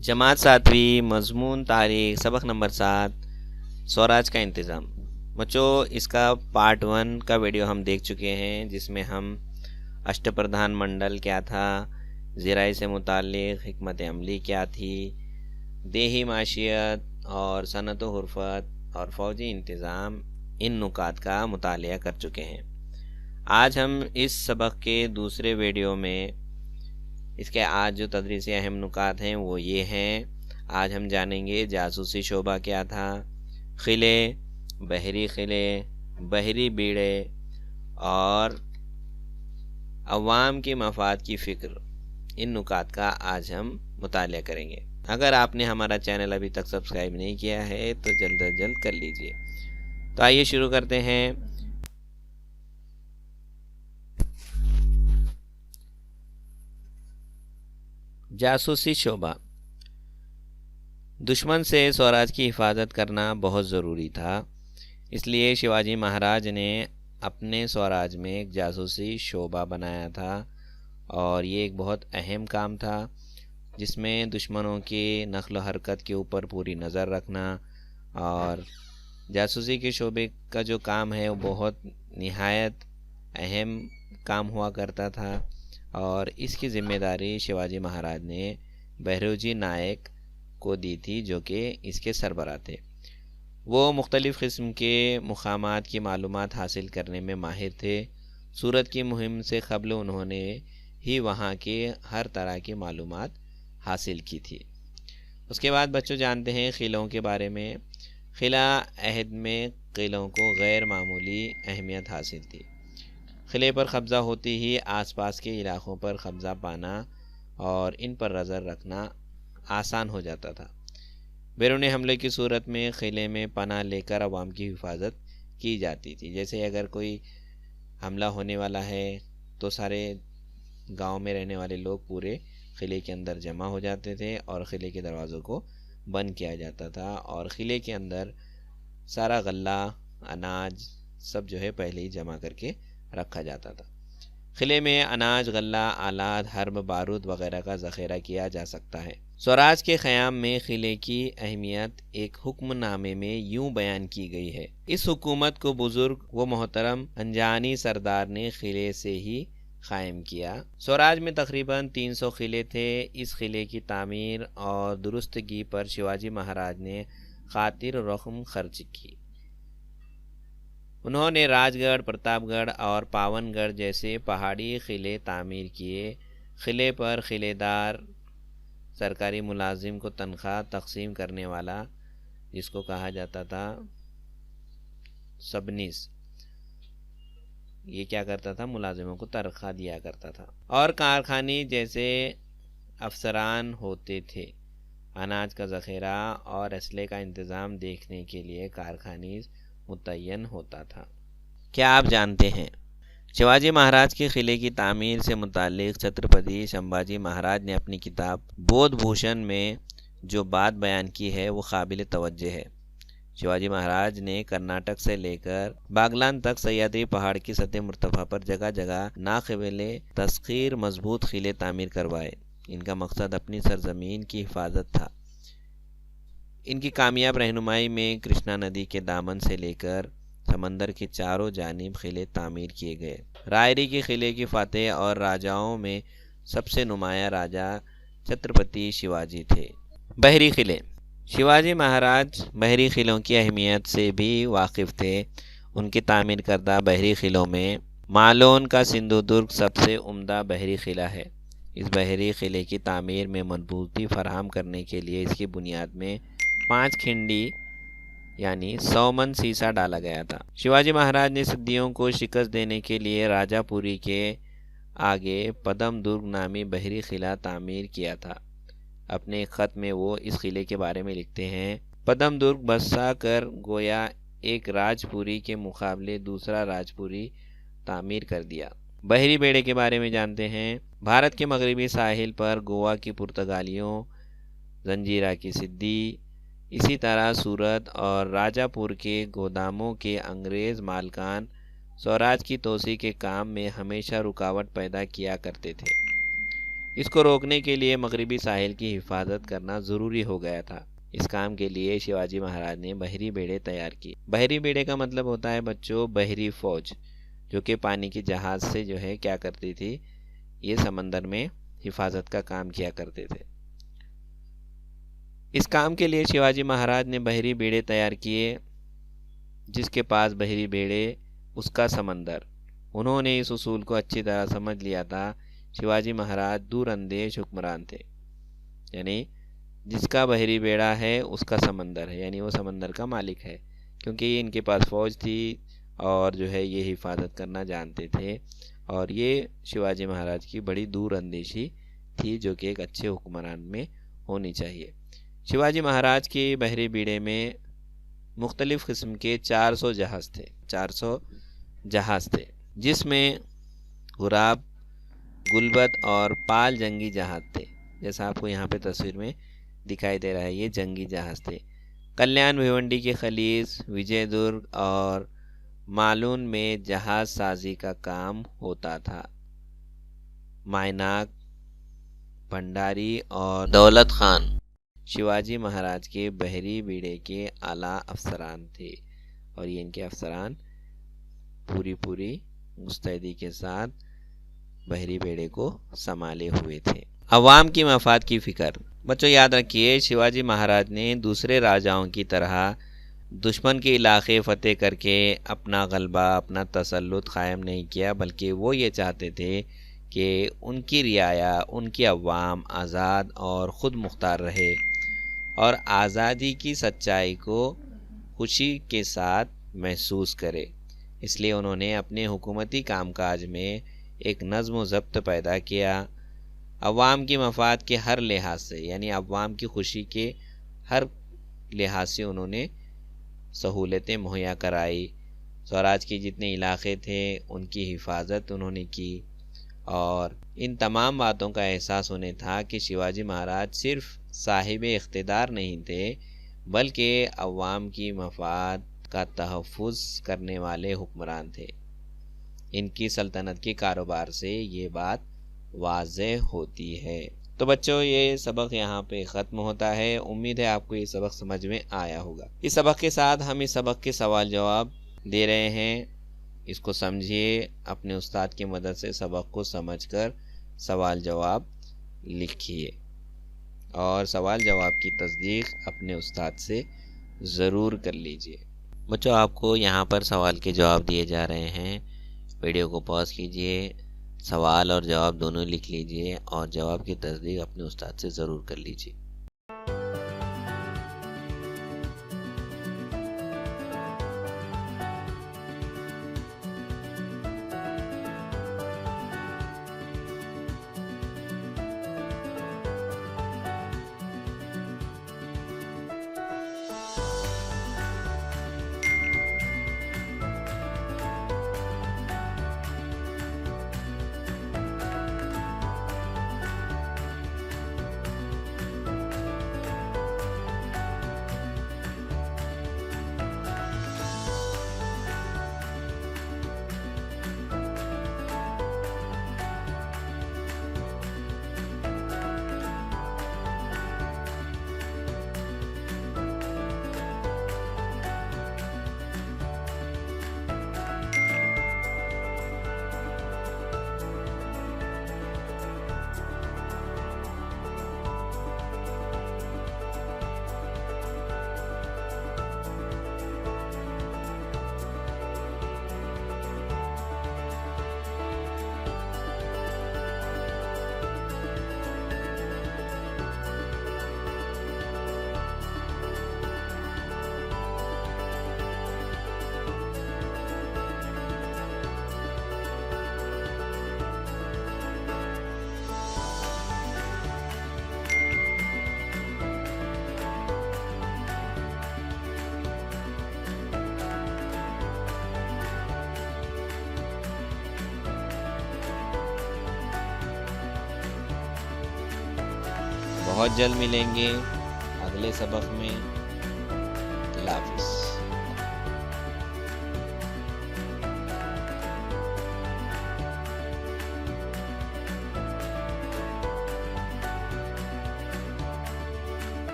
जमात 7वीं मजमून तारीख सबक नंबर 7 स्वराज का इंतज़ाम। बच्चों, इसका पार्ट 1 का वीडियो हम देख चुके हैं, जिसमें हम अष्टप्रधान मंडल क्या था, ज़राई से मुताल्लिक़ हिकमत अमली क्या थी, देही माशियत और सनत व हुर्फत और फ़ौजी इंतज़ाम, इन नुकात का मुतालिया कर चुके हैं। आज हम इस सबक के दूसरे वीडियो में इसके आज जो तदरीसी अहम नुकात हैं वो ये हैं। आज हम जानेंगे जासूसी शोबा क्या था, खिले, बहरी बीड़े और अवाम के मफाद की फ़िक्र, इन नुकात का आज हम मुतालिया करेंगे। अगर आपने हमारा चैनल अभी तक सब्सक्राइब नहीं किया है तो जल्द अज जल्द कर लीजिए। तो आइए शुरू करते हैं। जासूसी शोबा। दुश्मन से स्वराज की हिफाजत करना बहुत ज़रूरी था, इसलिए शिवाजी महाराज ने अपने स्वराज में एक जासूसी शोबा बनाया था और ये एक बहुत अहम काम था, जिसमें दुश्मनों की नक़्ल हरकत के ऊपर पूरी नज़र रखना। और जासूसी के शोबे का जो काम है वो बहुत निहायत अहम काम हुआ करता था और इसकी ज़िम्मेदारी शिवाजी महाराज ने बहरोजी नायक को दी थी, जो कि इसके सरबराह थे। वो मुख्तलिफ़ किस्म के मुकामात की मालूमात हासिल करने में माहिर थे। सूरत की मुहिम से क़ब्ल उन्होंने ही वहाँ के हर तरह की मालूमात हासिल की थी। उसके बाद बच्चों जानते हैं किलों के बारे में। किला अहद में किलों को गैर मामूली अहमियत हासिल थी। किले पर कब्ज़ा होती ही आसपास के इलाक़ों पर कब्ज़ा पाना और इन पर नज़र रखना आसान हो जाता था। बैरूनी हमले की सूरत में किले में पनाह लेकर अवाम की हिफाजत की जाती थी। जैसे अगर कोई हमला होने वाला है तो सारे गांव में रहने वाले लोग पूरे किले के अंदर जमा हो जाते थे और किले के दरवाज़ों को बंद किया जाता था और किले के अंदर सारा गल्ला, अनाज सब जो है पहले ही जमा करके रखा जाता था। किले में अनाज, गल्ला, आलात, हर्ब, बारूद वगैरह का ज़ख़ीरा किया जा सकता है। स्वराज के क़याम में किले की अहमियत एक हुक्मनामे में यूँ बयान की गई है। इस हुकूमत को बुज़ुर्ग व मोहतरम अंजानी सरदार ने किले से ही कायम किया। स्वराज में तकरीबन 300 किले थे। इस किले की तामीर और दुरुस्तगी पर शिवाजी महाराज ने खातिर रकम खर्च की। उन्होंने राजगढ़, प्रतापगढ़ और पावनगढ़ जैसे पहाड़ी किले तामीर किए। किले पर किलेदार, सरकारी मुलाजिम को तनख्वाह तकसीम करने वाला, जिसको कहा जाता था सबनीस, ये क्या करता था, मुलाजिमों को तनख्वाह दिया करता था। और कारखाने जैसे अफसरान होते थे। अनाज का ज़ख़ीरा और असले का इंतज़ाम देखने के लिए कारखाने मुतय्यन होता था। क्या आप जानते हैं शिवाजी महाराज के किले की तामीर से मुताल्लिक़ छत्रपति संभाजी महाराज ने अपनी किताब बोध भूषण में जो बात बयान की है वो काबिल तवज्जो है। शिवाजी महाराज ने कर्नाटक से लेकर बागलान तक सह्याद्री पहाड़ की सतह मुर्तफ़ा पर जगह जगह नाक़ाबिले तस्ख़ीर मजबूत किले तामीर करवाए। इनका मकसद अपनी सरजमीन की हिफाजत था। इनकी कामयाब रहनुमाई में कृष्णा नदी के दामन से लेकर समंदर के चारों जानिब किले तामीर किए गए। रायरी के किले की फ़तेह और राजाओं में सबसे नुमाया राजा छत्रपति शिवाजी थे। बहरी किले। शिवाजी महाराज बहरी किलों की अहमियत से भी वाकिफ़ थे। उनकी तामीर करदा बहरी किलों में मालोन का सिंधुदुर्ग सबसे उम्दा बहरी किला है। इस बहरी किले की तामीर में मजबूती फराहम करने के लिए इसकी बुनियाद में 5 खिंडी यानी 100 मन सीसा डाला गया था। शिवाजी महाराज ने सिद्दियों को शिकस्त देने के लिए राजापुरी के आगे पदम दुर्ग नामी बहरी किला तामीर किया था। अपने ख़त में वो इस किले के बारे में लिखते हैं, पदम दुर्ग बसा कर गोया एक राजपुरी के मुकाबले दूसरा राजपुरी तामीर कर दिया। बहरी बेड़े के बारे में जानते हैं। भारत के मगरबी साहिल पर गोवा की पुर्तगालियों, जंजीरा की सिद्दी, इसी तरह सूरत और राजापुर के गोदामों के अंग्रेज़ मालकान स्वराज की तोसी के काम में हमेशा रुकावट पैदा किया करते थे। اس کو روکنے کے لیے مغربی ساحل کی حفاظت کرنا ضروری ہو گیا تھا۔ اس کام کے لیے شیواجی مہاراج نے بحری بیڑے تیار کیے۔ بحری بیڑے کا مطلب ہوتا ہے بچوں بحری فوج، جو کہ پانی کی جہاز سے جو ہے کیا کرتی تھی، یہ سمندر میں حفاظت کا کام کیا کرتے تھے۔ اس کام کے لیے شیواجی مہاراج نے بحری بیڑے تیار کیے۔ جس کے پاس بحری بیڑے اس کا سمندر، انہوں نے اس اصول کو اچھی طرح سمجھ لیا تھا۔ شیواجی مہاراج دور اندیش حکمران تھے، یعنی جس کا بحری بیڑا ہے اس کا سمندر ہے، یعنی وہ سمندر کا مالک ہے، کیونکہ یہ ان کے پاس فوج تھی اور جو ہے یہ حفاظت کرنا جانتے تھے، اور یہ شیواجی مہاراج کی بڑی دور اندیشی تھی جو کہ ایک اچھے حکمران میں ہونی چاہیے۔ شیواجی مہاراج کے بحری بیڑے میں مختلف قسم کے 400 جہاز تھے، جس میں غراب، گلبد اور پال جنگی جہاز تھے۔ جیسا آپ کو یہاں پہ تصویر میں دکھائی دے رہا ہے، یہ جنگی جہاز تھے۔ کلیان بھیونڈی کے خلیج، وجے درگ اور مالون میں جہاز سازی کا کام ہوتا تھا۔ مائناک، بھنڈاری اور دولت خان شیواجی مہاراج کے بحری بیڑے کے اعلیٰ افسران تھے، اور یہ ان کے افسران پوری مستعدی کے ساتھ بحری بیڑے کو سنبھالے ہوئے تھے۔ عوام کی مفاد کی فکر۔ بچوں یاد رکھیے، شیواجی مہاراج نے دوسرے راجاؤں کی طرح دشمن کے علاقے فتح کر کے اپنا غلبہ، اپنا تسلط قائم نہیں کیا، بلکہ وہ یہ چاہتے تھے کہ ان کی رعایا، ان کی عوام آزاد اور خود مختار رہے، اور آزادی کی سچائی کو خوشی کے ساتھ محسوس کرے۔ اس لیے انہوں نے اپنے حکومتی کام کاج میں ایک نظم و ضبط پیدا کیا۔ عوام کی مفاد کے ہر لحاظ سے، یعنی عوام کی خوشی کے ہر لحاظ سے انہوں نے سہولتیں مہیا کرائی۔ سوراج کے جتنے علاقے تھے ان کی حفاظت انہوں نے کی، اور ان تمام باتوں کا احساس انہیں تھا کہ شیواجی مہاراج صرف صاحب اقتدار نہیں تھے، بلکہ عوام کی مفاد کا تحفظ کرنے والے حکمران تھے۔ ان کی سلطنت کے کاروبار سے یہ بات واضح ہوتی ہے۔ تو بچوں یہ سبق یہاں پہ ختم ہوتا ہے۔ امید ہے آپ کو یہ سبق سمجھ میں آیا ہوگا۔ اس سبق کے ساتھ ہم اس سبق کے سوال جواب دے رہے ہیں، اس کو سمجھیے، اپنے استاد کی مدد سے سبق کو سمجھ کر سوال جواب لکھیے، اور سوال جواب کی تصدیق اپنے استاد سے ضرور کر لیجیے۔ بچوں آپ کو یہاں پر سوال کے جواب دیے جا رہے ہیں، ویڈیو کو پاز کیجیے، سوال اور جواب دونوں لکھ لیجیے، اور جواب کی تصدیق اپنے استاد سے ضرور کر لیجیے۔ بہت جلد ملیں گے اگلے سبق میں۔